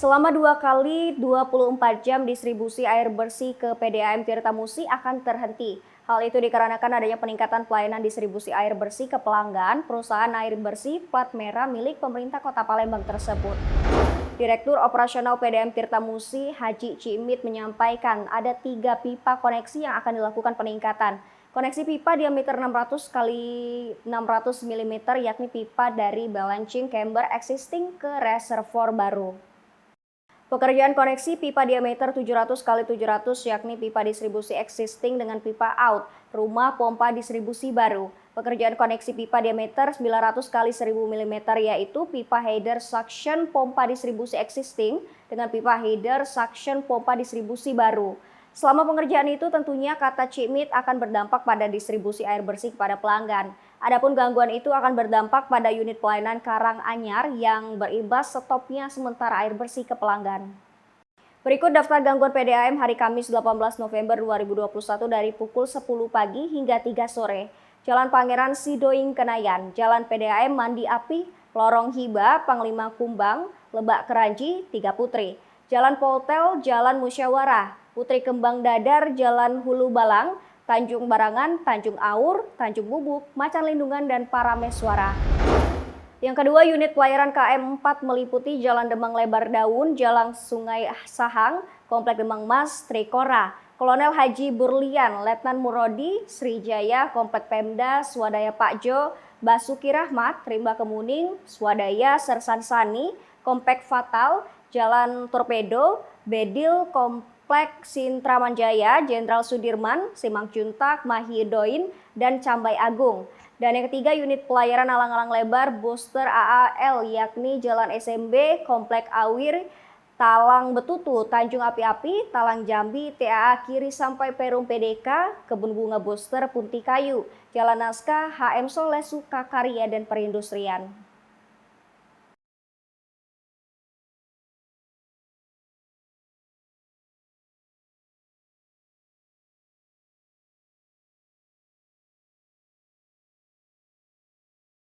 Selama 2 kali 24 jam distribusi air bersih ke PDAM Tirtamusi akan terhenti. Hal itu dikarenakan adanya peningkatan pelayanan distribusi air bersih ke pelanggan perusahaan air bersih plat merah milik pemerintah Kota Palembang tersebut. Direktur Operasional PDAM Tirtamusi, Haji Cimit menyampaikan ada 3 pipa koneksi yang akan dilakukan peningkatan. Koneksi pipa diameter 600 kali 600 mm yakni pipa dari balancing chamber existing ke reservoir baru. Pekerjaan koneksi pipa diameter 700 kali 700 yakni pipa distribusi existing dengan pipa out, rumah pompa distribusi baru. Pekerjaan koneksi pipa diameter 900 kali 1000 mm yaitu pipa header suction pompa distribusi existing dengan pipa header suction pompa distribusi baru. Selama pengerjaan itu tentunya kata Cimit akan berdampak pada distribusi air bersih kepada pelanggan. Adapun gangguan itu akan berdampak pada unit pelayanan Karanganyar yang berimbas stopnya sementara air bersih ke pelanggan. Berikut daftar gangguan PDAM hari Kamis 18 November 2021 dari pukul 10 pagi hingga 3 sore. Jalan Pangeran Sidoing Kenayan, Jalan PDAM Mandi Api, Lorong Hiba, Panglima Kumbang, Lebak Keranji, 3 Putri. Jalan Poltel, Jalan Musyawarah, Putri Kembang Dadar, Jalan Hulu Balang, Tanjung Barangan, Tanjung Aur, Tanjung Bubuk, Macan Lindungan, dan Parameswara. Yang kedua, unit pelayaran KM 4 meliputi Jalan Demang Lebar Daun, Jalan Sungai Sahang, Komplek Demang Mas, Trikora, Kolonel Haji Burlian, Letnan Murodi, Srijaya, Komplek Pemda, Swadaya Pakjo, Basuki Rahmat, Rimba Kemuning, Swadaya Sersan Sani, Komplek Fatal, Jalan Torpedo, Bedil, Komplek Sintramanjaya, Jenderal Sudirman, Simang Juntak, Mahidin, dan Cambai Agung. Dan yang ketiga, unit pelayaran alang-alang lebar booster AAL yakni Jalan SMB, Komplek Awir, Talang Betutu, Tanjung Api-Api, Talang Jambi, TAA Kiri sampai Perum PDK, Kebun Bunga Booster Punti Kayu, Jalan Naskah, HM Soleh Sukakarya, dan Perindustrian.